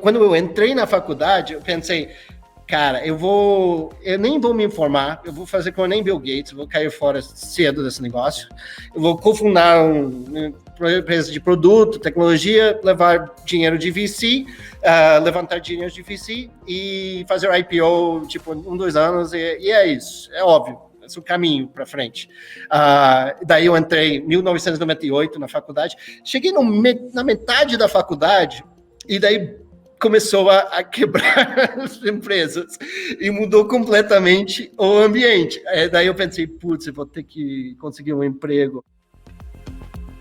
quando eu entrei na faculdade, eu pensei, cara, eu nem vou me informar, eu vou fazer como nem Bill Gates, eu vou cair fora cedo desse negócio, eu vou cofundar uma empresa de produto, tecnologia, levar dinheiro de VC, levantar dinheiro de VC e fazer IPO, tipo, 2 anos, e é isso, é óbvio. Esse é o caminho para frente. Daí eu entrei em 1998 na faculdade, cheguei na metade da faculdade, e daí começou a quebrar as empresas e mudou completamente o ambiente. Daí eu pensei, putz, eu vou ter que conseguir um emprego.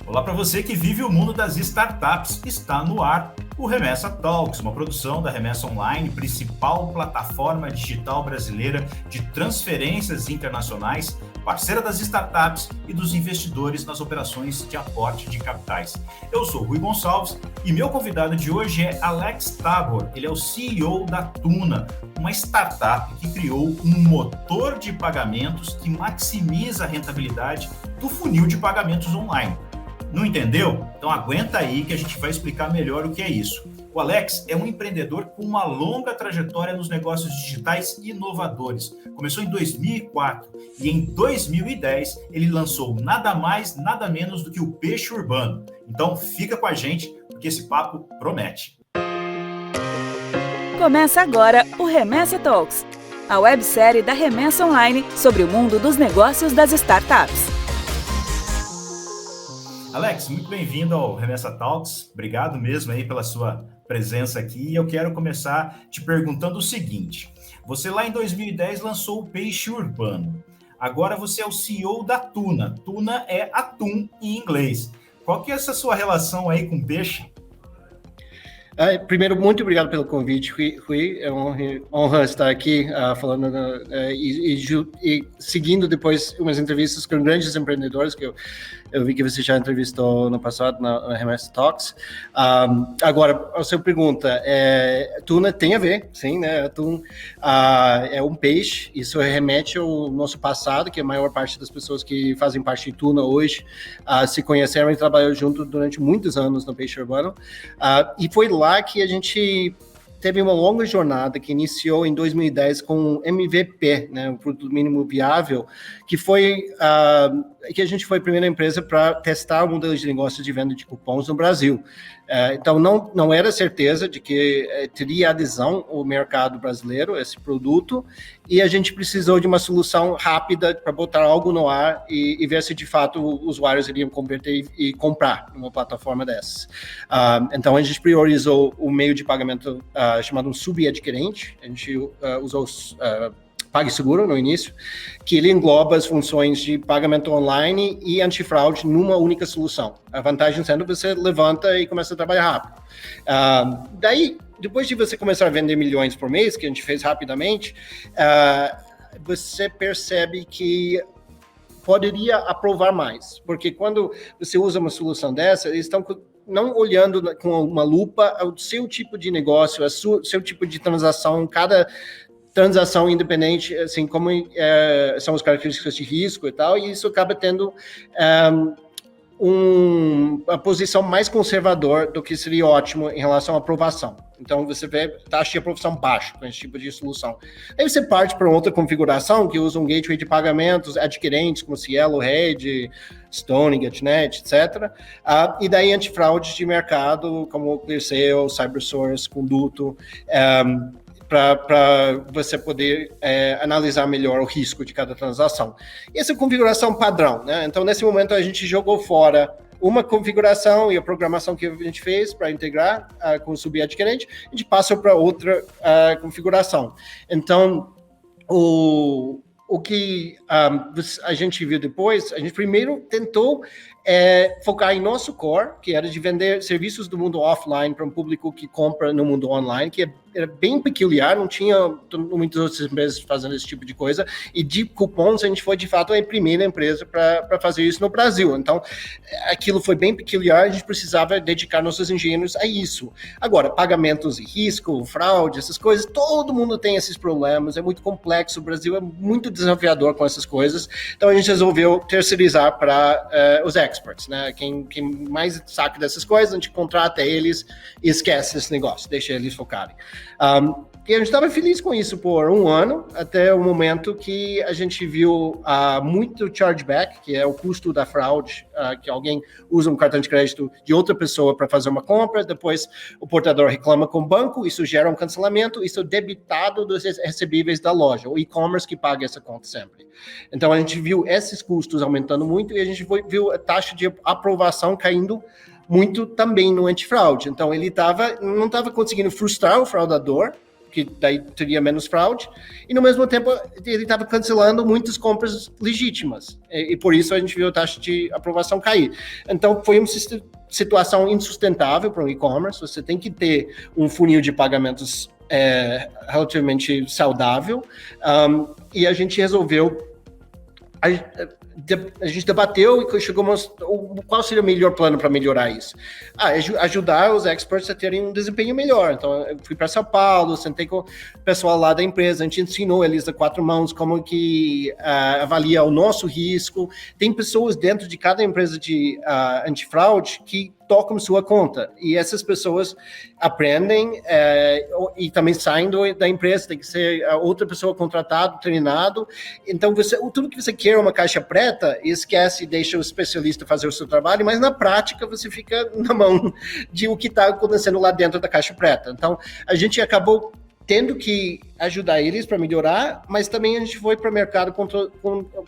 Olá para você que vive o mundo das startups, está no ar o Remessa Talks, uma produção da Remessa Online, principal plataforma digital brasileira de transferências internacionais, parceira das startups e dos investidores nas operações de aporte de capitais. Eu sou Rui Gonçalves e meu convidado de hoje é Alex Tabor. Ele é o CEO da Tuna, uma startup que criou um motor de pagamentos que maximiza a rentabilidade do funil de pagamentos online. Não entendeu? Então aguenta aí que a gente vai explicar melhor o que é isso. O Alex é um empreendedor com uma longa trajetória nos negócios digitais inovadores. Começou em 2004 e em 2010 ele lançou nada mais, nada menos do que o Peixe Urbano. Então fica com a gente porque esse papo promete. Começa agora o Remessa Talks, a websérie da Remessa Online sobre o mundo dos negócios das startups. Alex, muito bem-vindo ao Remessa Talks. Obrigado mesmo aí pela sua presença aqui. E eu quero começar te perguntando o seguinte. Você lá em 2010 lançou o Peixe Urbano. Agora você é o CEO da Tuna. Tuna é atum em inglês. Qual que é essa sua relação aí com peixe? Primeiro, muito obrigado pelo convite, Rui. É uma honra estar aqui falando e seguindo depois umas entrevistas com grandes empreendedores que eu vi que você já entrevistou no passado na Remessa Talks. Agora, a sua pergunta, Tuna tem a ver, sim, né? Atum é um peixe, isso remete ao nosso passado, que a maior parte das pessoas que fazem parte de Tuna hoje se conheceram e trabalharam junto durante muitos anos no Peixe Urbano. E foi lá que a gente teve uma longa jornada que iniciou em 2010 com o MVP, né, o produto mínimo viável, que foi que a gente foi a primeira empresa para testar o modelo de negócio de venda de cupons no Brasil. Então, não era certeza de que teria adesão ao mercado brasileiro, esse produto, e a gente precisou de uma solução rápida para botar algo no ar e ver se, de fato, os usuários iriam converter e comprar numa plataforma dessas. Então, a gente priorizou o meio de pagamento chamado um subadquirente, a gente usou PagSeguro no início, que ele engloba as funções de pagamento online e antifraude numa única solução. A vantagem sendo que você levanta e começa a trabalhar rápido. Daí, depois de você começar a vender milhões por mês, que a gente fez rapidamente, você percebe que poderia aprovar mais, porque quando você usa uma solução dessa, eles estão não olhando com uma lupa o seu tipo de negócio, o seu tipo de transação, cada transação independente, assim como são as características de risco e tal, e isso acaba tendo uma posição mais conservadora do que seria ótimo em relação à aprovação. Então, você vê taxa de aprovação baixa com esse tipo de solução. Aí você parte para outra configuração que usa um gateway de pagamentos adquirentes, como Cielo, Red, Stone, GetNet, etc. E daí antifraude de mercado, como ClearSale, CyberSource, Conduto, para você poder analisar melhor o risco de cada transação. E essa configuração padrão, né? Então, nesse momento, a gente jogou fora uma configuração e a programação que a gente fez para integrar com o subadquirente, a gente passa para outra configuração. Então, o que a gente viu depois, a gente primeiro tentou focar em nosso core, que era de vender serviços do mundo offline para um público que compra no mundo online, que é era bem peculiar, não tinha muitas outras empresas fazendo esse tipo de coisa, e de cupons a gente foi de fato a primeira empresa para fazer isso no Brasil. Então, aquilo foi bem peculiar, a gente precisava dedicar nossos engenheiros a isso. Agora, pagamentos e risco, fraude, essas coisas, todo mundo tem esses problemas, é muito complexo, o Brasil é muito desafiador com essas coisas, então a gente resolveu terceirizar para os experts, né? Quem mais saca dessas coisas, a gente contrata eles e esquece esse negócio, deixa eles focarem. E a gente estava feliz com isso por um ano, até o momento que a gente viu muito chargeback, que é o custo da fraude, que alguém usa um cartão de crédito de outra pessoa para fazer uma compra, depois o portador reclama com o banco, isso gera um cancelamento, isso é debitado dos recebíveis da loja, o e-commerce que paga essa conta sempre. Então a gente viu esses custos aumentando muito e a gente viu a taxa de aprovação caindo muito também no antifraude. Então ele não estava conseguindo frustrar o fraudador, que daí teria menos fraude, e no mesmo tempo ele estava cancelando muitas compras legítimas, e por isso a gente viu a taxa de aprovação cair. Então foi uma situação insustentável para o e-commerce, você tem que ter um funil de pagamentos relativamente saudável, e a gente resolveu, a gente debateu e chegou qual seria o melhor plano para melhorar isso. Ajudar os experts a terem um desempenho melhor. Então, eu fui para São Paulo, sentei com o pessoal lá da empresa, a gente ensinou eles a 4 mãos como que avalia o nosso risco. Tem pessoas dentro de cada empresa de antifraude que tocam sua conta, e essas pessoas aprendem e também saem da empresa, tem que ser outra pessoa contratada, treinado. Então, tudo que você quer é uma caixa preta, esquece e deixa o especialista fazer o seu trabalho, mas na prática você fica na mão de o que está acontecendo lá dentro da caixa preta. Então, a gente acabou tendo que ajudar eles para melhorar, mas também a gente foi para o mercado,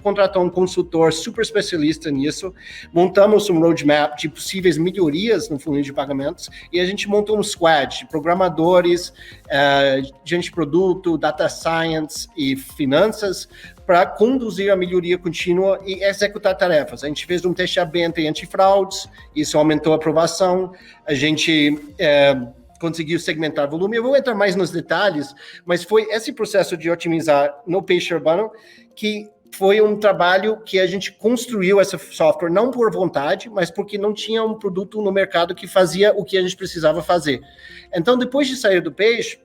contratou um consultor super especialista nisso, montamos um roadmap de possíveis melhorias no funil de pagamentos, e a gente montou um squad de programadores, gente de produto, data science e finanças, para conduzir a melhoria contínua e executar tarefas. A gente fez um teste AB entre antifraudes, isso aumentou a aprovação, a gente conseguiu segmentar volume. Eu vou entrar mais nos detalhes, mas foi esse processo de otimizar no peixe urbano que foi um trabalho que a gente construiu esse software não por vontade, mas porque não tinha um produto no mercado que fazia o que a gente precisava fazer. Então, depois de sair do peixe,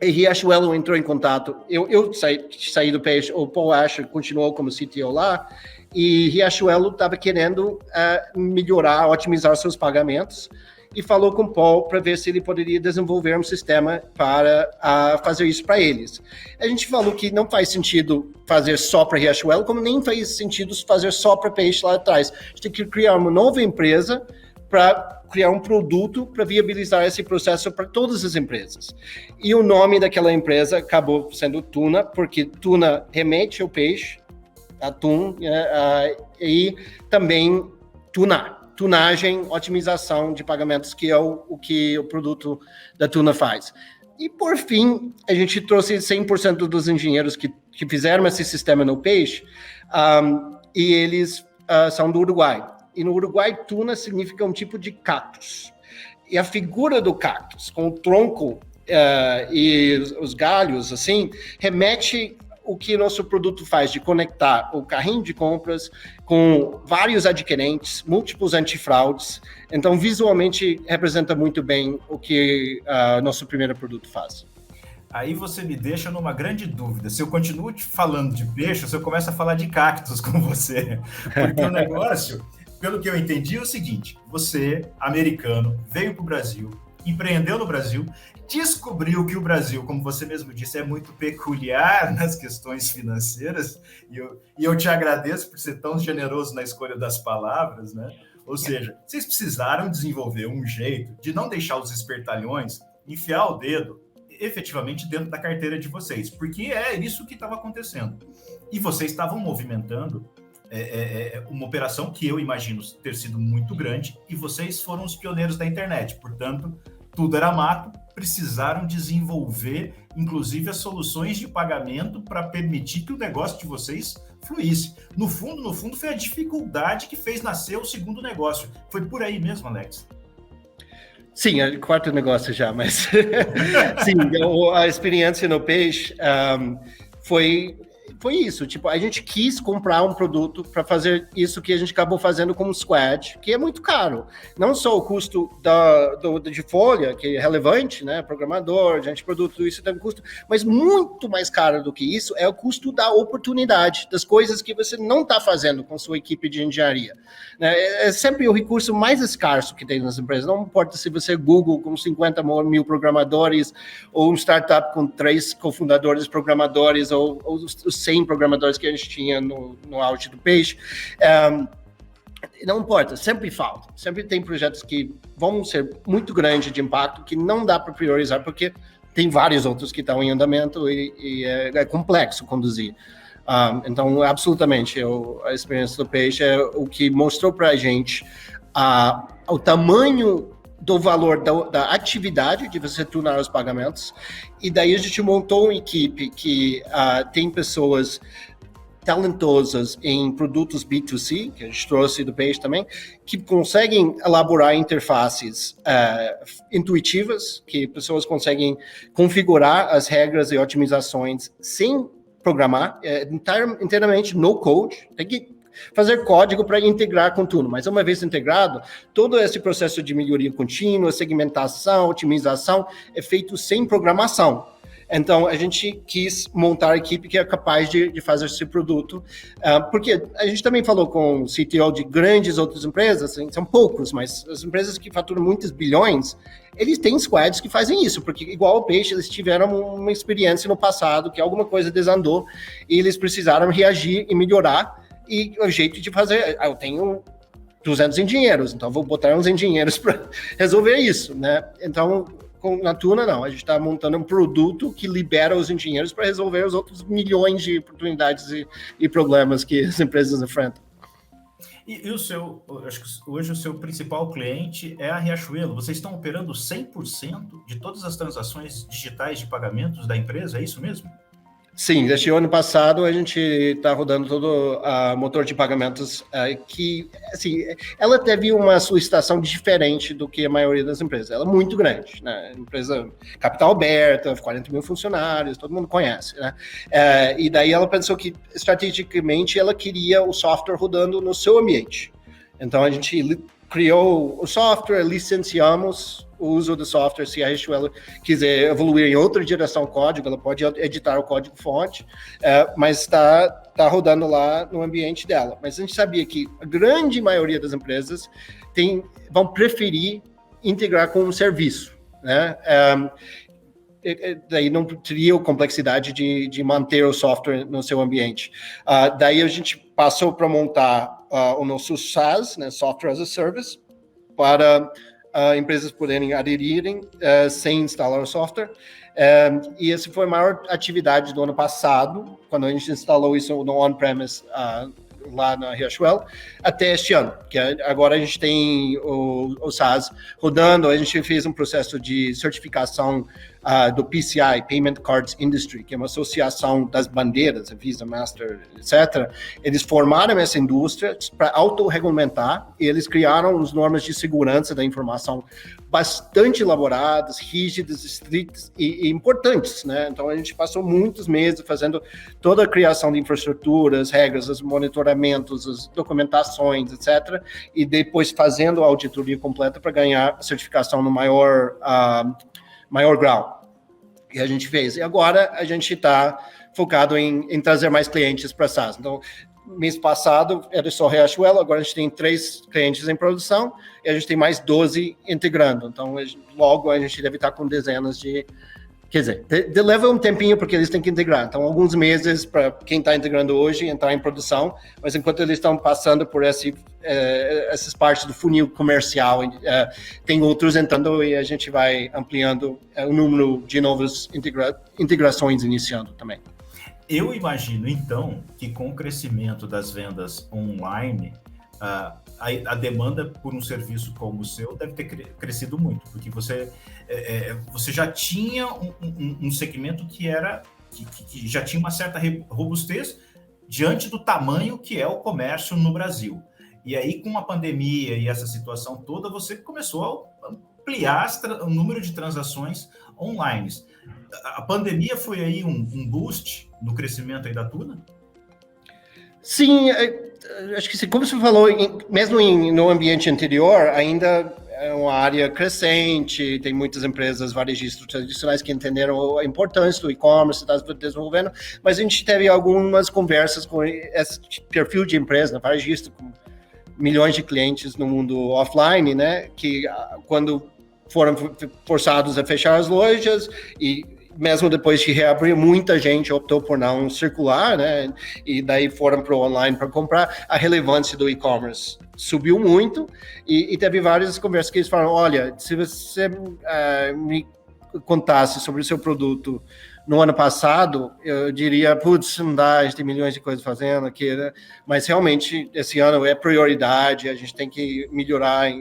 a Riachuelo entrou em contato. Eu saí do peixe, o Paul Asher continuou como CTO lá, e Riachuelo estava querendo melhorar, otimizar seus pagamentos, e falou com o Paul para ver se ele poderia desenvolver um sistema para fazer isso para eles. A gente falou que não faz sentido fazer só para Riachuelo, como nem faz sentido fazer só para peixe lá atrás. A gente tem que criar uma nova empresa para criar um produto para viabilizar esse processo para todas as empresas. E o nome daquela empresa acabou sendo Tuna, porque Tuna remete ao peixe, atum, e também tunar. Tunagem, otimização de pagamentos, que é o que o produto da Tuna faz. E, por fim, a gente trouxe 100% dos engenheiros que fizeram esse sistema no peixe, e eles são do Uruguai. E no Uruguai, tuna significa um tipo de cactus. E a figura do cactus, com o tronco e os galhos, assim, remete o que nosso produto faz de conectar o carrinho de compras com vários adquirentes, múltiplos antifraudes. Então, visualmente, representa muito bem o que nosso primeiro produto faz. Aí você me deixa numa grande dúvida. Se eu continuo falando de peixe, se eu começo a falar de cactos com você. Porque o negócio, pelo que eu entendi, é o seguinte: você, americano, veio para o Brasil, empreendeu no Brasil, descobriu que o Brasil, como você mesmo disse, é muito peculiar nas questões financeiras, e eu te agradeço por ser tão generoso na escolha das palavras, né? Ou seja, vocês precisaram desenvolver um jeito de não deixar os espertalhões enfiar o dedo efetivamente dentro da carteira de vocês, porque é isso que estava acontecendo. E vocês estavam movimentando uma operação que eu imagino ter sido muito grande, e vocês foram os pioneiros da internet, portanto, tudo era mato, precisaram desenvolver, inclusive, as soluções de pagamento para permitir que o negócio de vocês fluísse. No fundo, foi a dificuldade que fez nascer o segundo negócio. Foi por aí mesmo, Alex? Sim, é o quarto negócio já, mas sim, a experiência no Page foi isso, tipo, a gente quis comprar um produto para fazer isso que a gente acabou fazendo como Squad, que é muito caro. Não só o custo de folha, que é relevante, né, programador, gente, produto, tudo isso tem um custo, mas muito mais caro do que isso é o custo da oportunidade, das coisas que você não está fazendo com sua equipe de engenharia. Né? É sempre o recurso mais escasso que tem nas empresas, não importa se você é Google com 50 mil programadores, ou um startup com 3 cofundadores programadores, ou os 100 programadores que a gente tinha no auge do Page, não importa, sempre falta, sempre tem projetos que vão ser muito grandes de impacto, que não dá para priorizar, porque tem vários outros que estão em andamento e é complexo conduzir. Então, absolutamente, a experiência do Page é o que mostrou para a gente o tamanho do valor da atividade de você tunar os pagamentos, e daí a gente montou uma equipe que tem pessoas talentosas em produtos B2C, que a gente trouxe do Page também, que conseguem elaborar interfaces intuitivas, que pessoas conseguem configurar as regras e otimizações sem programar, inteiramente no code, tem que fazer código para integrar com tudo, mas uma vez integrado, todo esse processo de melhoria contínua, segmentação, otimização, é feito sem programação. Então, a gente quis montar a equipe que é capaz de fazer esse produto, porque a gente também falou com o CTO de grandes outras empresas, assim, são poucos, mas as empresas que faturam muitos bilhões, eles têm squads que fazem isso, porque igual o Peixe, eles tiveram uma experiência no passado, que alguma coisa desandou, e eles precisaram reagir e melhorar, e o jeito de fazer, eu tenho 200 engenheiros, então vou botar uns engenheiros para resolver isso, né? Então, na Tuna, não, a gente está montando um produto que libera os engenheiros para resolver os outros milhões de oportunidades e problemas que as empresas enfrentam. E acho que hoje o seu principal cliente é a Riachuelo. Vocês estão operando 100% de todas as transações digitais de pagamentos da empresa, é isso mesmo? Sim, desde o ano passado a gente está rodando todo o motor de pagamentos que, assim, ela teve uma solicitação diferente do que a maioria das empresas. Ela é muito grande, né? Empresa capital aberta, 40 mil funcionários, todo mundo conhece, né? E daí ela pensou que, estrategicamente, ela queria o software rodando no seu ambiente. Então a gente criou o software, licenciamos o uso do software. Se a Riachuelo quiser evoluir em outra direção o código, ela pode editar o código-fonte, mas está rodando lá no ambiente dela. Mas a gente sabia que a grande maioria das empresas vão preferir integrar com um serviço, né? Daí não teria a complexidade de manter o software no seu ambiente. Daí a gente passou para montar o nosso SaaS, né, Software as a Service, para empresas poderem aderirem sem instalar o software. E essa foi a maior atividade do ano passado, quando a gente instalou isso no on-premise lá na Riachuelo, até este ano, que agora a gente tem o SaaS rodando. A gente fez um processo de certificação do PCI, Payment Cards Industry, que é uma associação das bandeiras, Visa, Master, etc. Eles formaram essa indústria para autorregulamentar, e eles criaram as normas de segurança da informação bastante elaboradas, rígidas, estritas e importantes, né? Então, a gente passou muitos meses fazendo toda a criação de infraestruturas, regras, os monitoramentos, as documentações, etc., e depois fazendo a auditoria completa para ganhar a certificação no maior grau. E a gente fez. E agora a gente está focado em trazer mais clientes para SaaS. Então, mês passado era só Riachuelo, agora a gente tem 3 clientes em produção e a gente tem mais 12 integrando. Então, logo a gente deve estar com dezenas de... Quer dizer, leva um tempinho porque eles têm que integrar. Então, alguns meses para quem está integrando hoje entrar em produção, mas enquanto eles estão passando por essas partes do funil comercial, tem outros entrando e a gente vai ampliando o número de novas integrações iniciando também. Eu imagino, então, que com o crescimento das vendas online, a demanda por um serviço como o seu deve ter crescido muito, porque você já tinha um segmento que já tinha uma certa robustez diante do tamanho que é o comércio no Brasil. E aí, com a pandemia e essa situação toda, você começou ampliar o número de transações online. A pandemia foi aí um boost no crescimento aí da Tuna? Sim, acho que como você falou, mesmo no ambiente anterior, ainda é uma área crescente, tem muitas empresas varejistas tradicionais que entenderam a importância do e-commerce, está desenvolvendo, mas a gente teve algumas conversas com esse perfil de empresa, varejista, com milhões de clientes no mundo offline, né, que quando foram forçados a fechar as lojas e mesmo depois de reabrir, muita gente optou por não circular, né? E daí foram para o online para comprar. A relevância do e-commerce subiu muito e teve várias conversas que eles falaram, olha, se você me contasse sobre o seu produto no ano passado, eu diria, putz, não dá, a gente tem milhões de coisas fazendo aqui, né? Mas realmente esse ano é prioridade, a gente tem que melhorar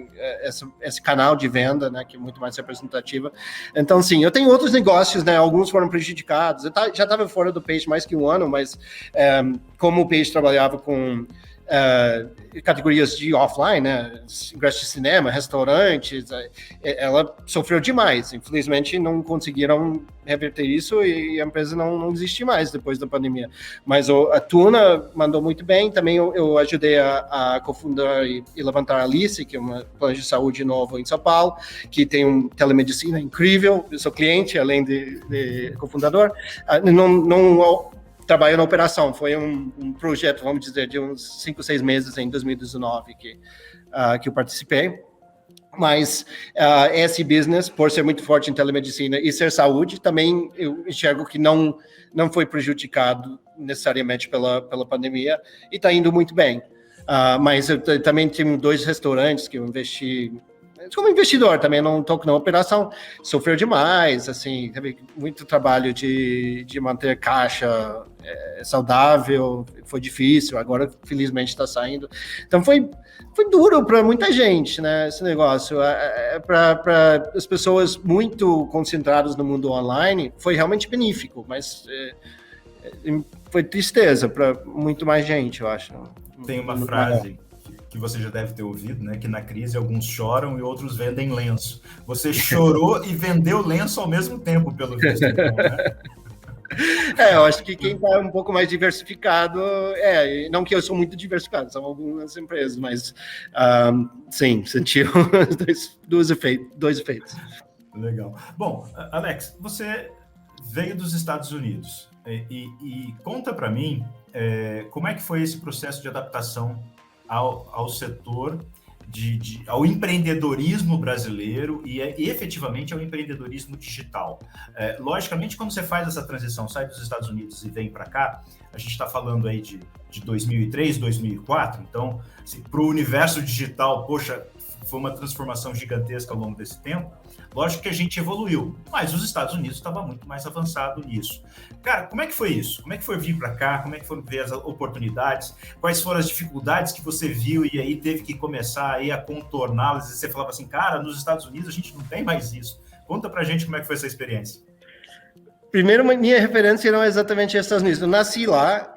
esse canal de venda, né, que é muito mais representativa. Então, sim, eu tenho outros negócios, né, alguns foram prejudicados, já estava fora do Peixe mais que um ano, mas como o Peixe trabalhava com categorias de offline, né, ingresso de cinema, restaurantes, ela sofreu demais. Infelizmente, não conseguiram reverter isso e a empresa não existe mais depois da pandemia. Mas a Tuna mandou muito bem. Também eu ajudei a cofundar e levantar a Alice, que é uma plano de saúde novo em São Paulo, que tem uma telemedicina incrível. Eu sou cliente, além de cofundador. Não trabalho na operação, foi um projeto, vamos dizer, de uns 5, 6 meses em 2019 que eu participei, mas esse business, por ser muito forte em telemedicina e ser saúde, também eu enxergo que não foi prejudicado necessariamente pela pandemia e está indo muito bem. Mas eu também tenho 2 restaurantes que eu investi. Como investidor também, não estou na operação, sofreu demais, assim, teve muito trabalho de manter caixa saudável, foi difícil, agora felizmente está saindo. Então foi duro para muita gente, né, esse negócio. Para as pessoas muito concentradas no mundo online, foi realmente benéfico, mas foi tristeza para muito mais gente, eu acho. Tem uma frase que você já deve ter ouvido, né? Que na crise alguns choram e outros vendem lenço. Você chorou e vendeu lenço ao mesmo tempo, pelo visto, então, né? Eu acho que quem está um pouco mais diversificado, não que eu sou muito diversificado, são algumas empresas, mas sim, sentiu dois efeitos. Legal. Bom, Alex, você veio dos Estados Unidos e conta para mim como é que foi esse processo de adaptação ao setor, ao empreendedorismo brasileiro e efetivamente ao empreendedorismo digital. Logicamente, quando você faz essa transição, sai dos Estados Unidos e vem para cá, a gente está falando aí de 2003, 2004, então, assim, para o universo digital, poxa, foi uma transformação gigantesca ao longo desse tempo. Lógico que a gente evoluiu, mas os Estados Unidos estava muito mais avançado nisso. Cara, como é que foi isso? Como é que foi vir para cá? Como é que foram ver as oportunidades? Quais foram as dificuldades que você viu e aí teve que começar aí a contorná-las? E você falava assim, cara, nos Estados Unidos a gente não tem mais isso. Conta pra gente como é que foi essa experiência. Primeiro, minha referência não é exatamente Estados Unidos. Eu nasci lá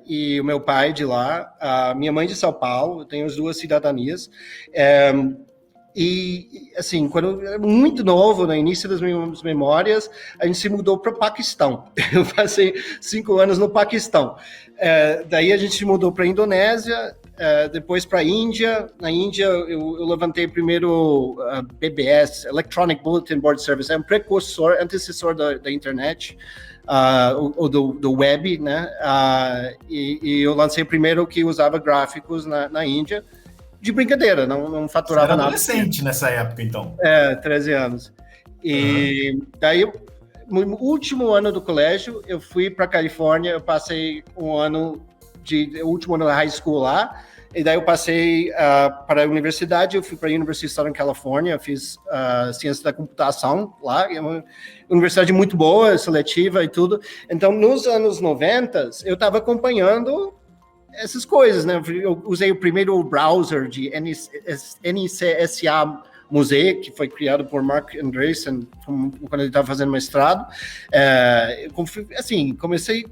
e o meu pai de lá, a minha mãe de São Paulo, eu tenho as 2 cidadanias. E, assim, quando eu era muito novo, no início das minhas memórias, a gente se mudou para o Paquistão. Eu passei 5 anos no Paquistão. Daí a gente se mudou para a Indonésia, depois para a Índia. Na Índia, eu levantei primeiro BBS, Electronic Bulletin Board Service, é um precursor, antecessor da internet, ou do web, né? E eu lancei primeiro que usava gráficos na Índia, de brincadeira, não faturava nada. Você era adolescente nessa época, então. 13 anos. E daí, no último ano do colégio, eu fui para Califórnia, eu passei o último ano da high school lá, e daí eu passei para a universidade, eu fui para a University of Southern California, eu fiz ciência da computação lá, é uma universidade muito boa, seletiva e tudo. Então, nos anos 90, eu estava acompanhando essas coisas, né? Eu usei o primeiro browser de NCSA Mosaic, que foi criado por Mark Andreessen quando ele estava fazendo mestrado. Assim, comecei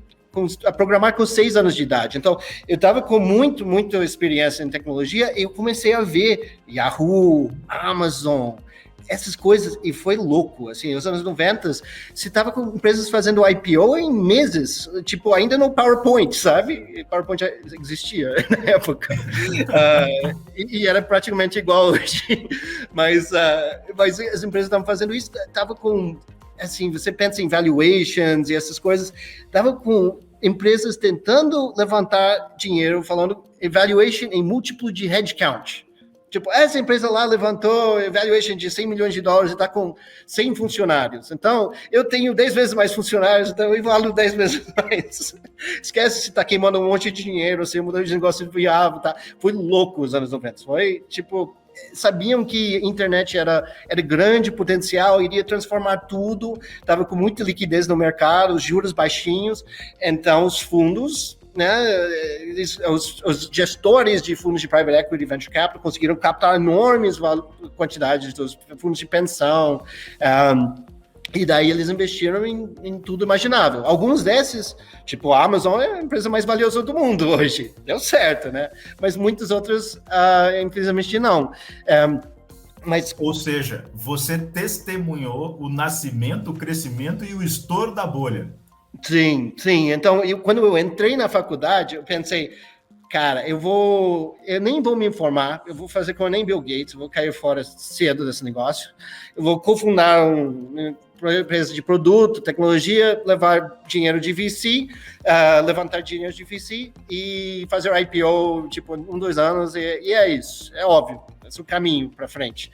a programar com 6 anos de idade. Então, eu estava com muita experiência em tecnologia e eu comecei a ver Yahoo, Amazon, essas coisas, e foi louco, assim, nos anos 90, você tava com empresas fazendo IPO em meses, tipo, ainda no PowerPoint, sabe? PowerPoint já existia na época, e era praticamente igual hoje, mas as empresas estavam fazendo isso, tava com, assim, você pensa em valuations e essas coisas, tava com empresas tentando levantar dinheiro, falando evaluation em múltiplo de headcount. Tipo, essa empresa lá levantou evaluation de $100 milhões e está com 100 funcionários. Então, eu tenho 10 vezes mais funcionários, então eu valo 10 vezes mais. Esquece se está queimando um monte de dinheiro, se mudou de negócio viável, tá? Foi louco os anos 90. Foi, tipo, sabiam que a internet era grande potencial, iria transformar tudo, estava com muita liquidez no mercado, os juros baixinhos, então os fundos, né, os gestores de fundos de private equity e venture capital conseguiram captar enormes quantidades dos fundos de pensão, e daí eles investiram em tudo imaginável. Alguns desses, tipo a Amazon, é a empresa mais valiosa do mundo hoje. Deu certo, né? Mas muitas outras, infelizmente, não. Ou seja, você testemunhou o nascimento, o crescimento e o estouro da bolha. Sim. Então, quando eu entrei na faculdade, eu pensei, cara, eu nem vou me informar, eu vou fazer como nem Bill Gates, eu vou cair fora cedo desse negócio, eu vou cofundar uma empresa de produto, tecnologia, levar dinheiro de VC, levantar dinheiro de VC e fazer IPO, tipo, 2 anos, e é isso, é óbvio, esse é o caminho para frente.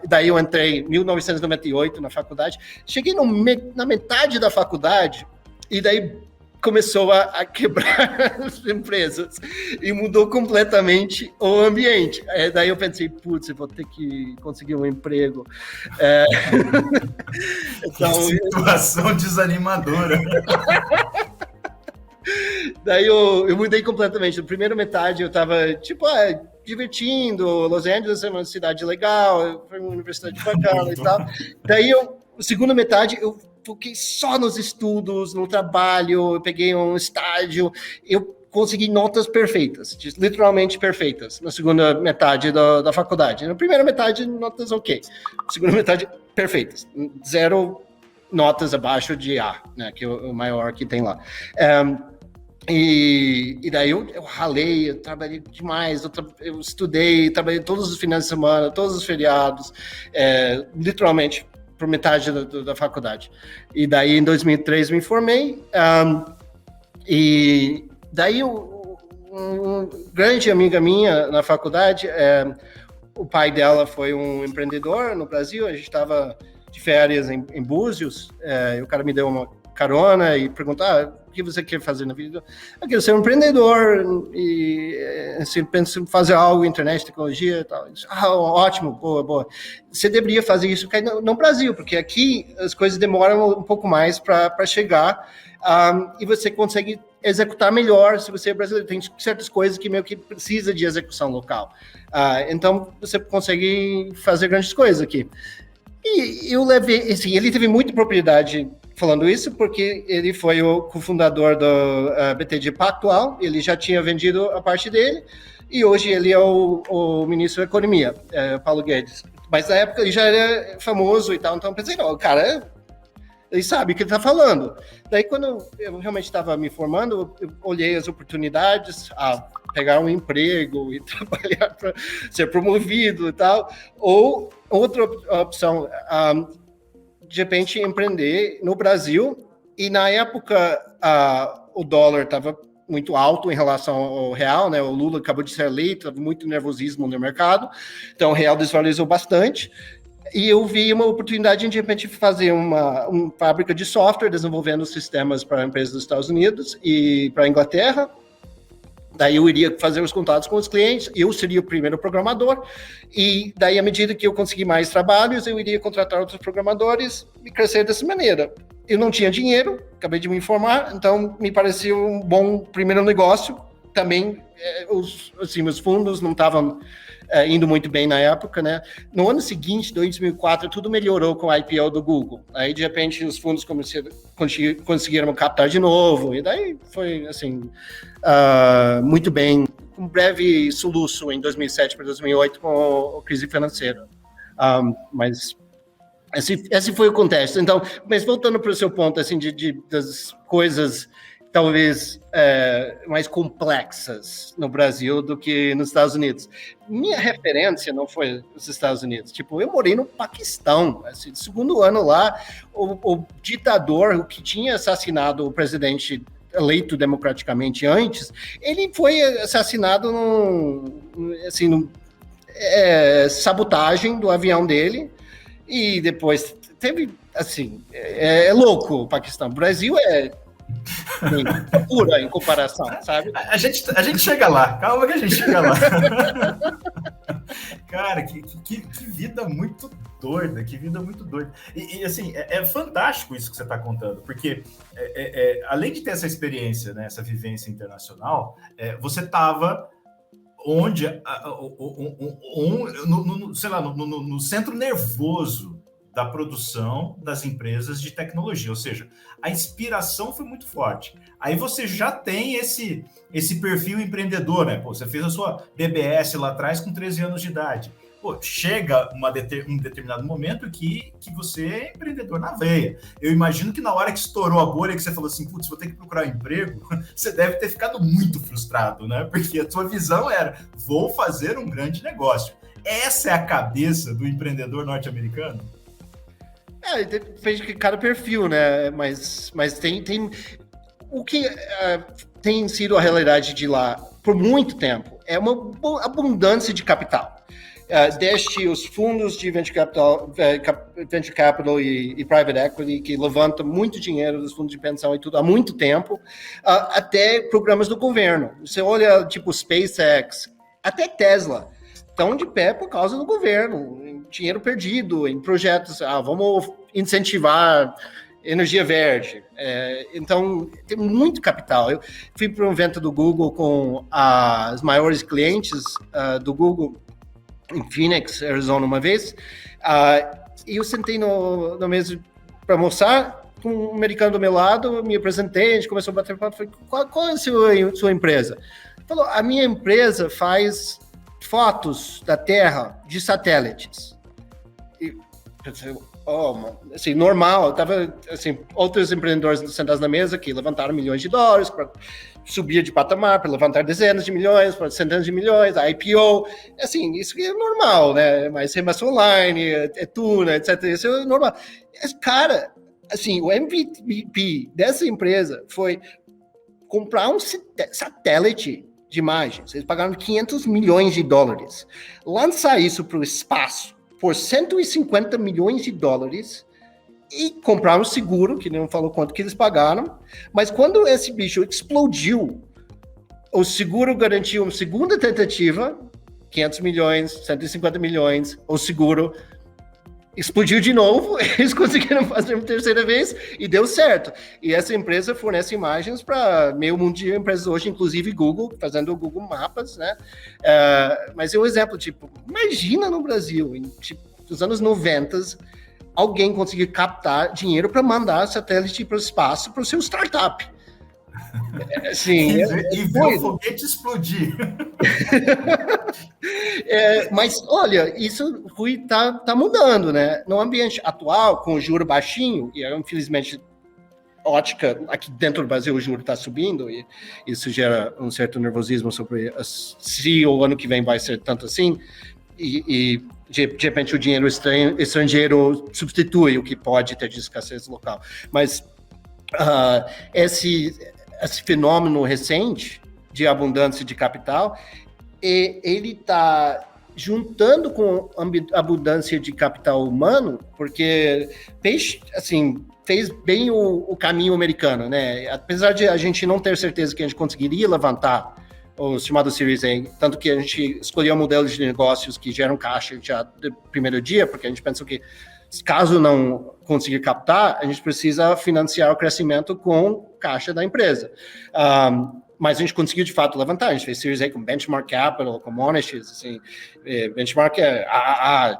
Daí eu entrei em 1998 na faculdade, cheguei na metade da faculdade, e daí começou a quebrar as empresas e mudou completamente o ambiente. Daí eu pensei, putz, eu vou ter que conseguir um emprego. Então, que situação desanimadora. Daí eu mudei completamente. Na primeira metade eu estava, tipo, divertindo, Los Angeles é uma cidade legal, foi uma universidade bacana e tal. Daí na segunda metade eu foquei só nos estudos, no trabalho, eu peguei um estágio, eu consegui notas perfeitas, literalmente perfeitas, na segunda metade da faculdade. Na primeira metade, notas ok. Na segunda metade, perfeitas. 0 notas abaixo de A, né, que é o maior que tem lá. E daí eu ralei, eu trabalhei demais, eu estudei, trabalhei todos os finais de semana, todos os feriados, literalmente por metade da faculdade. E daí, em 2003, me formei. E daí, uma grande amiga minha na faculdade, o pai dela foi um empreendedor no Brasil, a gente estava de férias em Búzios, e o cara me deu uma carona e perguntou, o que você quer fazer na vida? Eu quero ser um empreendedor e assim, penso em fazer algo, internet, tecnologia e tal. Disse, ótimo, boa. Você deveria fazer isso no Brasil, porque aqui as coisas demoram um pouco mais para chegar e você consegue executar melhor se você é brasileiro. Tem certas coisas que meio que precisa de execução local. Então, você consegue fazer grandes coisas aqui. E eu levei, assim, ele teve muita propriedade falando isso, porque ele foi o cofundador do BTG Pactual, ele já tinha vendido a parte dele, e hoje ele é o ministro da Economia, Paulo Guedes. Mas na época ele já era famoso e tal, então eu pensei, não, o cara, ele sabe o que ele está falando. Daí quando eu realmente estava me formando, eu olhei as oportunidades, pegar um emprego e trabalhar para ser promovido e tal, ou outra opção, de repente empreender no Brasil, e na época o dólar estava muito alto em relação ao real, né? O Lula acabou de ser eleito, estava muito nervosismo no mercado, então o real desvalorizou bastante, e eu vi uma oportunidade de repente fazer uma fábrica de software desenvolvendo sistemas para empresas dos Estados Unidos e para a Inglaterra. Daí eu iria fazer os contatos com os clientes, eu seria o primeiro programador, e daí à medida que eu conseguir mais trabalhos, eu iria contratar outros programadores e crescer dessa maneira. Eu não tinha dinheiro, acabei de me informar, então me parecia um bom primeiro negócio. Também os fundos não estavam indo muito bem na época, né? No ano seguinte, 2004, tudo melhorou com o IPO do Google. Aí, de repente, os fundos conseguiram captar de novo, e daí foi, assim, muito bem, um breve soluço em 2007 para 2008 com a crise financeira. Mas esse foi o contexto. Então, mas voltando para o seu ponto, assim, das coisas talvez mais complexas no Brasil do que nos Estados Unidos. Minha referência não foi os Estados Unidos. Tipo, eu morei no Paquistão, assim, segundo ano lá, o ditador, o que tinha assassinado o presidente eleito democraticamente antes, ele foi assassinado sabotagem do avião dele, e depois teve, assim, é louco o Paquistão. O Brasil é pura em comparação, sabe? A gente chega lá, calma que a gente chega lá. Cara, que vida muito doida, que vida muito doida. E assim, é fantástico isso que você está contando, porque além de ter essa experiência, né, essa vivência internacional, você estava onde, sei lá, no centro nervoso da produção das empresas de tecnologia, ou seja, a inspiração foi muito forte. Aí você já tem esse perfil empreendedor, né? Pô, você fez a sua BBS lá atrás com 13 anos de idade. Pô, chega um determinado momento que você é empreendedor na veia. Eu imagino que na hora que estourou a bolha, que você falou assim, putz, vou ter que procurar um emprego, você deve ter ficado muito frustrado, né? Porque a sua visão era, vou fazer um grande negócio. Essa é a cabeça do empreendedor norte-americano? Depende de cada perfil, né? Mas tem o que tem sido a realidade de lá por muito tempo é uma abundância de capital. Desde os fundos de venture capital e private equity, que levantam muito dinheiro dos fundos de pensão e tudo há muito tempo, até programas do governo. Você olha, tipo, SpaceX, até Tesla, estão de pé por causa do governo, em dinheiro perdido, em projetos, vamos incentivar energia verde. Então, tem muito capital. Eu fui para um evento do Google com as maiores clientes do Google, em Phoenix, Arizona, uma vez, e eu sentei na mesa para almoçar com um americano do meu lado, me apresentei, a gente começou a bater papo, falei, qual é a sua empresa? Ele falou, a minha empresa faz fotos da Terra de satélites. E pensei, assim, normal, tava, assim, outros empreendedores sentados na mesa que levantaram milhões de dólares para subir de patamar, para levantar dezenas de milhões, para centenas de milhões, a IPO, assim, isso é normal, né? Mas remessa online, Tuna, etc. Isso é normal. Mas, cara, assim, o MVP dessa empresa foi comprar um satélite de imagens. Eles pagaram 500 milhões de dólares. Lançar isso para o espaço por 150 milhões de dólares e comprar um seguro, que não falou quanto que eles pagaram, mas quando esse bicho explodiu, o seguro garantiu uma segunda tentativa, 500 milhões, 150 milhões, o seguro explodiu de novo, eles conseguiram fazer uma terceira vez e deu certo. E essa empresa fornece imagens para meio mundo de empresas hoje, inclusive Google, fazendo o Google Mapas, né? Mas é um exemplo, tipo, imagina no Brasil, nos anos 90, alguém conseguir captar dinheiro para mandar satélite para o espaço para o seu startup. Assim, e ver o foguete explodir. Mas, olha, isso tá mudando, né? No ambiente atual, com o juro baixinho, e infelizmente, ótica, aqui dentro do Brasil o juro está subindo, e isso gera um certo nervosismo sobre se o ano que vem vai ser tanto assim, e de repente o dinheiro estrangeiro substitui o que pode ter de escassez local. Mas esse fenômeno recente de abundância de capital, ele está juntando com a abundância de capital humano, porque fez bem o caminho americano, né? Apesar de a gente não ter certeza que a gente conseguiria levantar o chamado Series A, tanto que a gente escolheu modelos de negócios que geram caixa já do primeiro dia, porque a gente pensa que caso não conseguir captar, a gente precisa financiar o crescimento com caixa da empresa. Mas a gente conseguiu, de fato, levantar. A gente fez Series A com Benchmark Capital, com Monash, assim, Benchmark é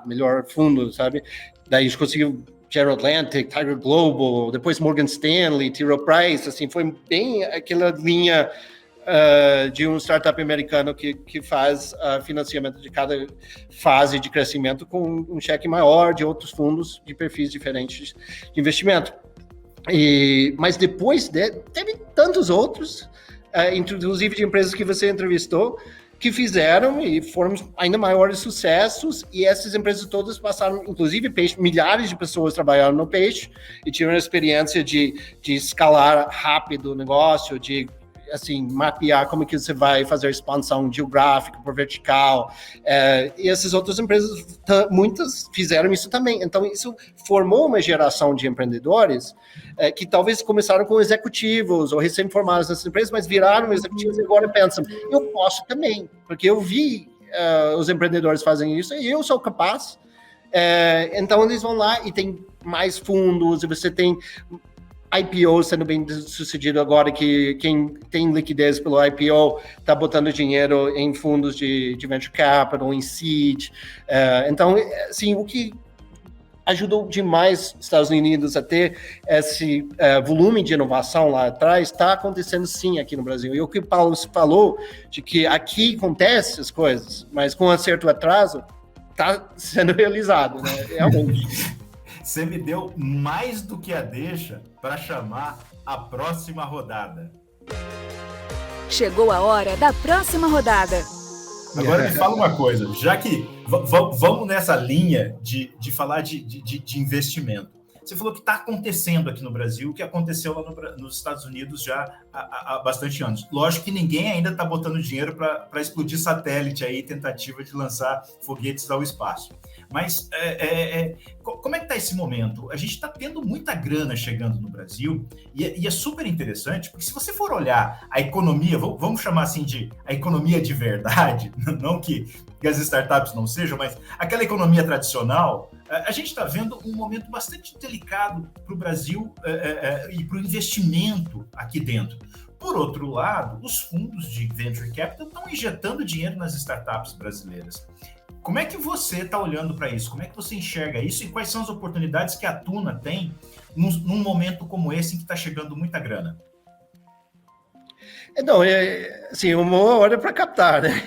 melhor fundo, sabe? Daí a gente conseguiu General Atlantic, Tiger Global, depois Morgan Stanley, T. Rowe Price, assim, foi bem aquela linha de um startup americano que faz financiamento de cada fase de crescimento com um cheque maior de outros fundos de perfis diferentes de investimento. Mas depois teve tantos outros, inclusive de empresas que você entrevistou, que fizeram e foram ainda maiores sucessos, e essas empresas todas passaram, inclusive Peixe, milhares de pessoas trabalharam no Peixe e tiveram a experiência de escalar rápido o negócio, de assim, mapear como que você vai fazer expansão geográfica por vertical, e essas outras empresas, muitas fizeram isso também. Então, isso formou uma geração de empreendedores que talvez começaram com executivos ou recém-formados nessas empresas, mas viraram executivos e agora pensam, eu posso também, porque eu vi os empreendedores fazem isso e eu sou capaz. Então, eles vão lá e tem mais fundos, e você tem IPO sendo bem sucedido agora, que quem tem liquidez pelo IPO está botando dinheiro em fundos de venture capital, em seed. Então, assim, o que ajudou demais os Estados Unidos a ter esse volume de inovação lá atrás, está acontecendo sim aqui no Brasil. E o que o Paulo falou, de que aqui acontecem as coisas, mas com um certo atraso, está sendo realizado, né? Realmente. Você me deu mais do que a deixa para chamar a próxima rodada. Chegou a hora da próxima rodada. Agora me fala uma coisa, já que vamos nessa linha de falar de investimento. Você falou que está acontecendo aqui no Brasil, o que aconteceu lá nos Estados Unidos já há bastante anos. Lógico que ninguém ainda está botando dinheiro para explodir satélite aí, tentativa de lançar foguetes ao espaço. Mas como é que está esse momento? A gente está tendo muita grana chegando no Brasil e é super interessante, porque se você for olhar a economia, vamos chamar assim de a economia de verdade, não que as startups não sejam, mas aquela economia tradicional, a gente está vendo um momento bastante delicado para o Brasil e para o investimento aqui dentro. Por outro lado, os fundos de venture capital estão injetando dinheiro nas startups brasileiras. Como é que você está olhando para isso? Como é que você enxerga isso? E quais são as oportunidades que a Tuna tem num momento como esse em que está chegando muita grana? Não, assim, uma boa hora para captar, né?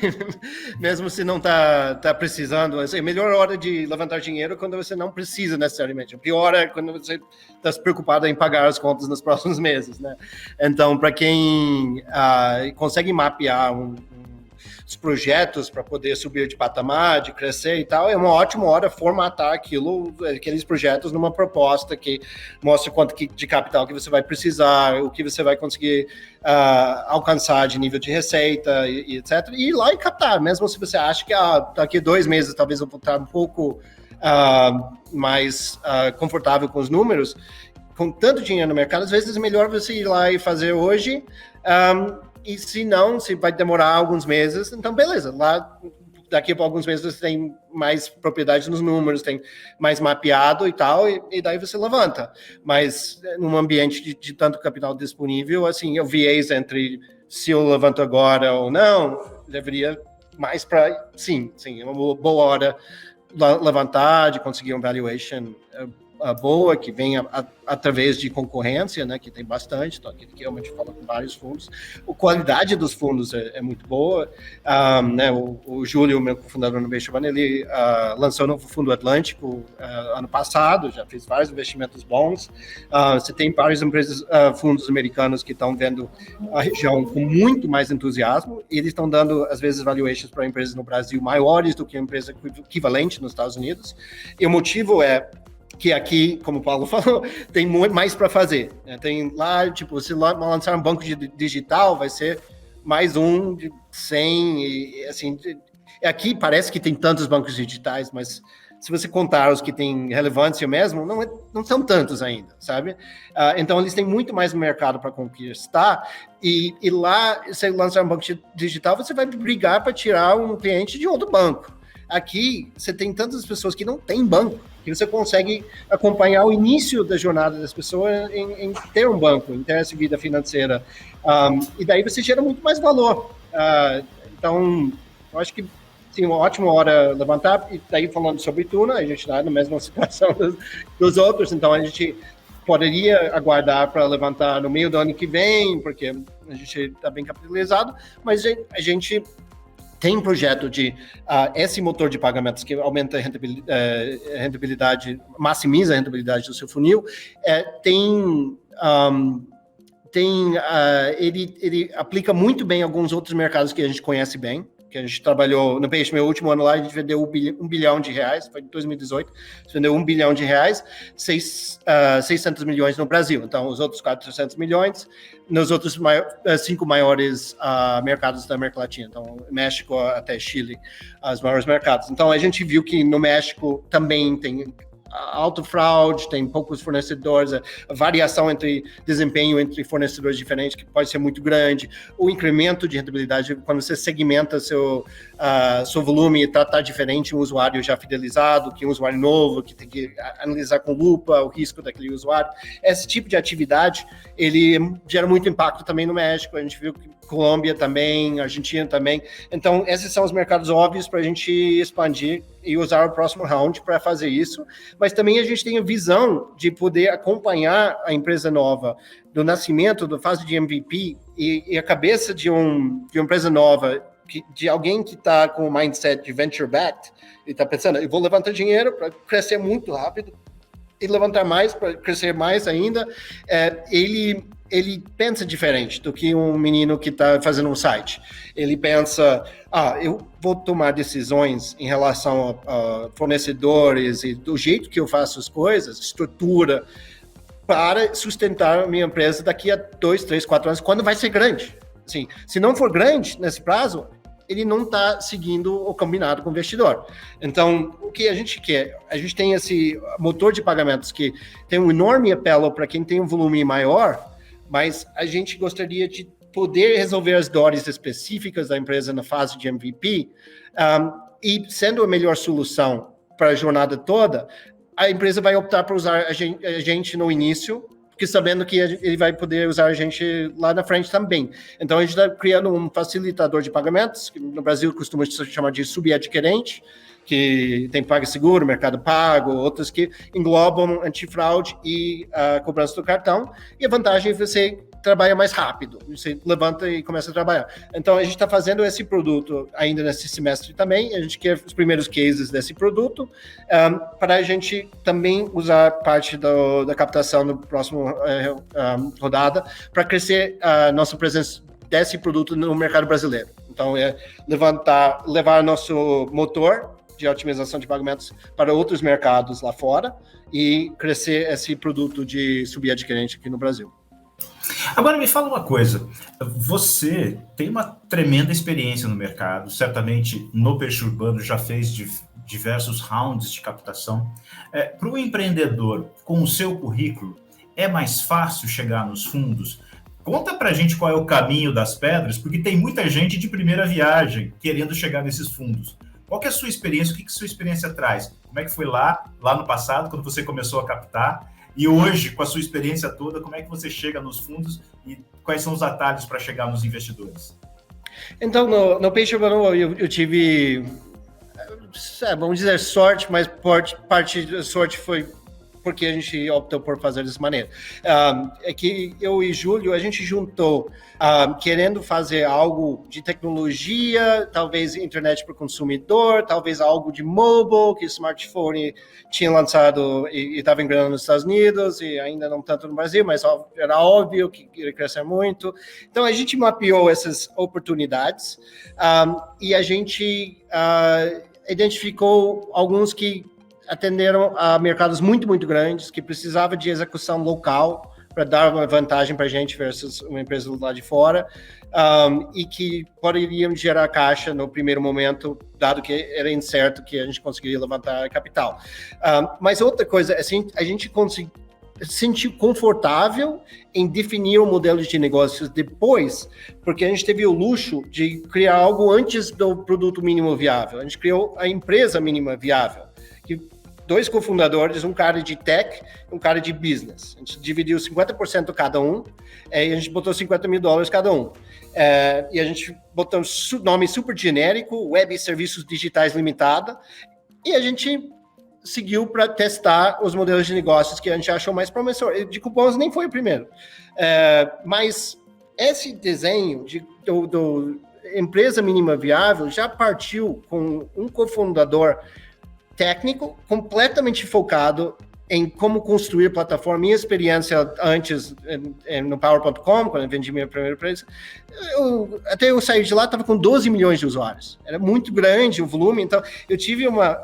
Mesmo se não tá precisando. Assim, a melhor hora de levantar dinheiro é quando você não precisa necessariamente. A pior é quando você está se preocupado em pagar as contas nos próximos meses, né? Então, para quem consegue mapear os projetos para poder subir de patamar, de crescer e tal, é uma ótima hora formatar aqueles projetos numa proposta que mostra quanto de capital que você vai precisar, o que você vai conseguir alcançar de nível de receita e etc. E ir lá e captar, mesmo se você acha que daqui a 2 meses talvez eu vou estar um pouco mais confortável com os números, com tanto dinheiro no mercado, às vezes é melhor você ir lá e fazer hoje, e se não, se vai demorar alguns meses, então beleza, lá daqui a alguns meses você tem mais propriedade nos números, tem mais mapeado e tal, e daí você levanta. Mas num ambiente de tanto capital disponível, assim, eu viés entre se eu levanto agora ou não, deveria mais para, sim, é uma boa hora levantar, de conseguir um valuation boa, que vem através de concorrência, né, que tem bastante, então aqui realmente fala com vários fundos. A qualidade dos fundos é muito boa, né, o Júlio, meu cofundador no Beixaban, ele lançou no Fundo Atlântico ano passado, já fez vários investimentos bons. Você tem várias empresas, fundos americanos que estão vendo a região com muito mais entusiasmo, e eles estão dando, às vezes, valuations para empresas no Brasil maiores do que a empresa equivalente nos Estados Unidos, e o motivo é que aqui, como o Paulo falou, tem muito mais para fazer, né? Tem lá, tipo, se lançar um banco digital, vai ser mais um de 100, e assim, aqui parece que tem tantos bancos digitais, mas se você contar os que têm relevância mesmo, não são tantos ainda, sabe? Então, eles têm muito mais mercado para conquistar, e lá, se lançar um banco digital, você vai brigar para tirar um cliente de outro banco. Aqui, você tem tantas pessoas que não têm banco, que você consegue acompanhar o início da jornada das pessoas em ter um banco, em ter essa vida financeira. E daí você gera muito mais valor. Então, eu acho que, sim, uma ótima hora levantar. E daí, falando sobre Tuna, a gente está na mesma situação dos outros. Então, a gente poderia aguardar para levantar no meio do ano que vem, porque a gente está bem capitalizado, mas a gente tem um projeto de esse motor de pagamentos que aumenta a rentabilidade, maximiza a rentabilidade do seu funil, ele aplica muito bem em alguns outros mercados que a gente conhece bem, que a gente trabalhou no Peixe, meu último ano lá, a gente vendeu R$1 bilhão, foi em 2018, a gente vendeu R$1 bilhão, 600 milhões no Brasil, então os outros 400 milhões nos outros 5 maiores mercados da América Latina, então México até Chile, os maiores mercados. Então a gente viu que no México também tem alto fraude, tem poucos fornecedores, a variação entre desempenho entre fornecedores diferentes que pode ser muito grande, o incremento de rentabilidade quando você segmenta seu volume e tratar diferente um usuário já fidelizado que um usuário novo, que tem que analisar com lupa o risco daquele usuário. Esse tipo de atividade, ele gera muito impacto também no México, a gente viu que Colômbia também, Argentina também. Então, esses são os mercados óbvios para a gente expandir e usar o próximo round para fazer isso. Mas também a gente tem a visão de poder acompanhar a empresa nova do nascimento, da fase de MVP e a cabeça de uma empresa nova, de alguém que está com o mindset de venture-backed e está pensando, eu vou levantar dinheiro para crescer muito rápido e levantar mais para crescer mais ainda. Ele pensa diferente do que um menino que está fazendo um site. Ele pensa, eu vou tomar decisões em relação a fornecedores e do jeito que eu faço as coisas, estrutura, para sustentar a minha empresa daqui a 2, 3, 4 anos, quando vai ser grande. Assim, se não for grande nesse prazo, ele não está seguindo o combinado com o investidor. Então, o que a gente quer? A gente tem esse motor de pagamentos que tem um enorme apelo para quem tem um volume maior, mas a gente gostaria de poder resolver as dores específicas da empresa na fase de MVP, e sendo a melhor solução para a jornada toda, a empresa vai optar por usar a gente no início, porque sabendo que ele vai poder usar a gente lá na frente também. Então, a gente está criando um facilitador de pagamentos, que no Brasil costuma se chamar de subadquirente, que tem PagSeguro, Mercado Pago, outros que englobam antifraude e a cobrança do cartão. E a vantagem é que você trabalha mais rápido, você levanta e começa a trabalhar. Então, a gente está fazendo esse produto ainda nesse semestre também, a gente quer os primeiros cases desse produto, para a gente também usar parte da captação no próximo rodada, para crescer a nossa presença desse produto no mercado brasileiro. Então, levar nosso motor de otimização de pagamentos para outros mercados lá fora e crescer esse produto de subadquirente aqui no Brasil. Agora me fala uma coisa, você tem uma tremenda experiência no mercado, certamente no peixe urbano já fez diversos rounds de captação. Para o empreendedor, com o seu currículo, é mais fácil chegar nos fundos? Conta pra gente qual é o caminho das pedras, porque tem muita gente de primeira viagem querendo chegar nesses fundos. Qual que é a sua experiência? O que sua experiência traz? Como é que foi lá no passado, quando você começou a captar? E hoje, com a sua experiência toda, como é que você chega nos fundos e quais são os atalhos para chegar nos investidores? Então, no Peixe Urbano, eu tive, vamos dizer, sorte, mas parte da sorte foi porque a gente optou por fazer dessa maneira. É que eu e Júlio, a gente juntou querendo fazer algo de tecnologia, talvez internet para o consumidor, talvez algo de mobile, que o smartphone tinha lançado e estava engrenando nos Estados Unidos, e ainda não tanto no Brasil, mas era óbvio que iria crescer muito. Então, a gente mapeou essas oportunidades e a gente identificou alguns que atenderam a mercados muito, muito grandes, que precisava de execução local para dar uma vantagem para a gente versus uma empresa do lado de fora, e que poderiam gerar caixa no primeiro momento, dado que era incerto que a gente conseguiria levantar capital. Mas outra coisa, assim, a gente sentiu confortável em definir o modelo de negócios depois, porque a gente teve o luxo de criar algo antes do produto mínimo viável. A gente criou a empresa mínima viável, que 2 cofundadores, um cara de tech e um cara de business. A gente dividiu 50% cada um, e a gente botou $50 mil cada um. E a gente botou um nome super genérico, Web Serviços Digitais Limitada, e a gente seguiu para testar os modelos de negócios que a gente achou mais promissor. De cupons nem foi o primeiro. Mas esse desenho do empresa mínima viável já partiu com um cofundador técnico completamente focado em como construir plataforma. Minha experiência antes no Power.com, quando eu vendi minha primeira empresa, até eu sair de lá, estava com 12 milhões de usuários. Era muito grande o volume, então eu tive uma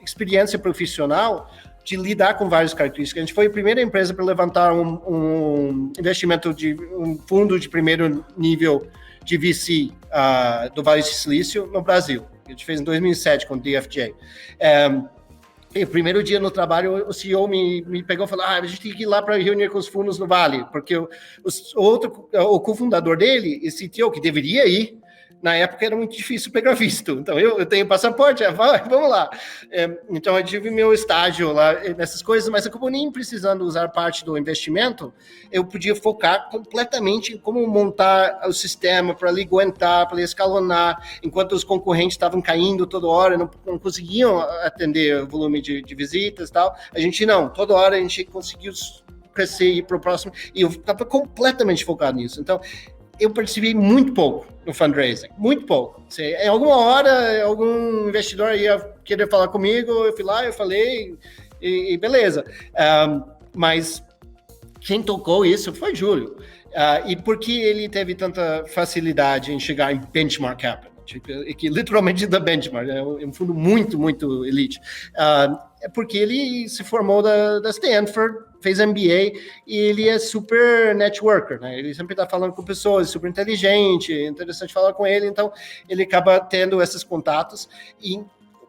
experiência profissional de lidar com várias características. A gente foi a primeira empresa para levantar um investimento de um fundo de primeiro nível de VC do Vale do Silício no Brasil. A gente fez em 2007 com o DFJ. E o primeiro dia no trabalho, o CEO me pegou e falou, a gente tem que ir lá para reunir com os fundos no Vale, porque o cofundador dele, esse CTO, que deveria ir, na época era muito difícil pegar visto. Então, eu tenho passaporte, vamos lá. Então, eu tive meu estágio lá nessas coisas, mas acabou nem precisando usar parte do investimento. Eu podia focar completamente em como montar o sistema para ele aguentar, para ele escalonar, enquanto os concorrentes estavam caindo toda hora, não conseguiam atender o volume de visitas e tal. A gente não, toda hora a gente conseguiu crescer e ir para o próximo, e eu estava completamente focado nisso. Então, eu participei muito pouco no fundraising, muito pouco. Em alguma hora, algum investidor ia querer falar comigo, eu fui lá, eu falei, e beleza. Mas quem tocou isso foi Júlio. E por que ele teve tanta facilidade em chegar em Benchmark Capital? Que literalmente da Benchmark, é um fundo muito, muito elite. É porque ele se formou da Stanford, fez MBA, e ele é super networker, né? Ele sempre está falando com pessoas, super inteligente, é interessante falar com ele, então ele acaba tendo esses contatos. E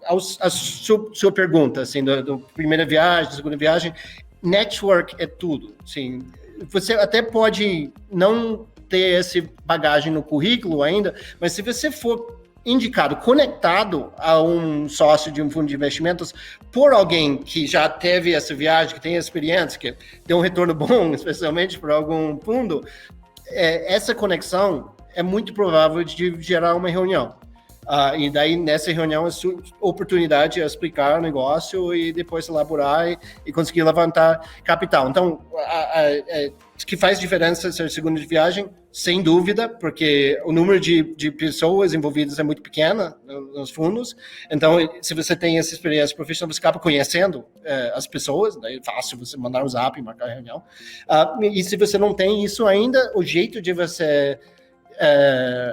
a sua pergunta, assim, da primeira viagem, da segunda viagem, network é tudo. Assim, você até pode não ter essa bagagem no currículo ainda, mas se você for indicado, conectado a um sócio de um fundo de investimentos por alguém que já teve essa viagem, que tem experiência, que deu um retorno bom, especialmente para algum fundo, essa conexão é muito provável de gerar uma reunião. E daí, nessa reunião, a sua oportunidade é explicar o negócio e depois elaborar e conseguir levantar capital. Então, que faz diferença ser segundo de viagem, sem dúvida, porque o número de pessoas envolvidas é muito pequeno nos fundos. Então, se você tem essa experiência profissional, você acaba conhecendo as pessoas, daí é fácil você mandar um zap e marcar a reunião. E se você não tem isso ainda, o jeito de você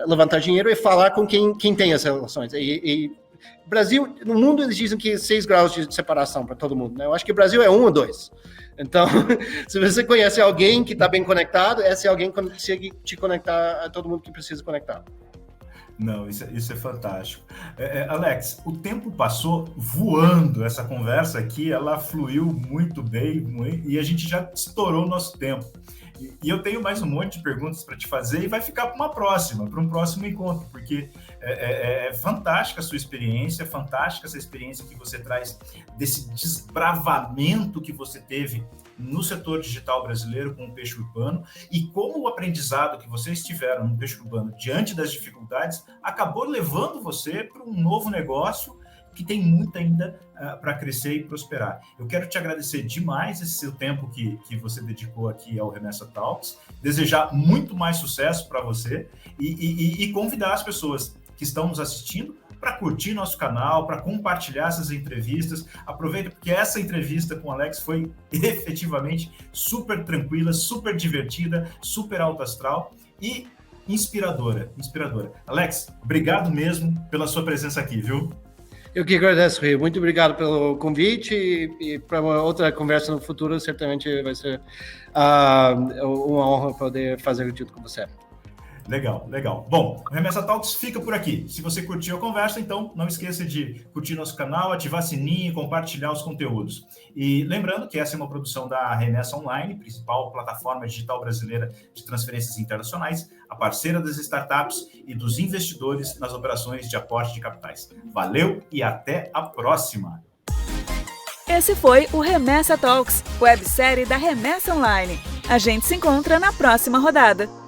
levantar dinheiro é falar com quem tem as relações. E Brasil, no mundo eles dizem que 6 graus de separação para todo mundo, né? Eu acho que o Brasil é 1 ou 2. Então, se você conhece alguém que está bem conectado, esse alguém consegue te conectar a todo mundo que precisa conectar. Não, isso é fantástico. Alex, o tempo passou voando, essa conversa aqui, ela fluiu muito bem, e a gente já estourou o nosso tempo. E eu tenho mais um monte de perguntas para te fazer e vai ficar para um próximo encontro, porque é fantástica a sua experiência, fantástica essa experiência que você traz desse desbravamento que você teve no setor digital brasileiro com o peixe urbano e como o aprendizado que vocês tiveram no peixe urbano diante das dificuldades acabou levando você para um novo negócio que tem muito ainda para crescer e prosperar. Eu quero te agradecer demais esse seu tempo que você dedicou aqui ao Remessa Talks, desejar muito mais sucesso para você e convidar as pessoas que estão nos assistindo para curtir nosso canal, para compartilhar essas entrevistas. Aproveita porque essa entrevista com o Alex foi efetivamente super tranquila, super divertida, super alto astral e inspiradora. Alex, obrigado mesmo pela sua presença aqui, viu? Eu que agradeço, Rio. Muito obrigado pelo convite e para uma outra conversa no futuro, certamente vai ser uma honra poder fazer junto com você. Legal. Bom, o Remessa Talks fica por aqui. Se você curtiu a conversa, então não esqueça de curtir nosso canal, ativar sininho e compartilhar os conteúdos. E lembrando que essa é uma produção da Remessa Online, principal plataforma digital brasileira de transferências internacionais, a parceira das startups e dos investidores nas operações de aporte de capitais. Valeu e até a próxima! Esse foi o Remessa Talks, websérie da Remessa Online. A gente se encontra na próxima rodada.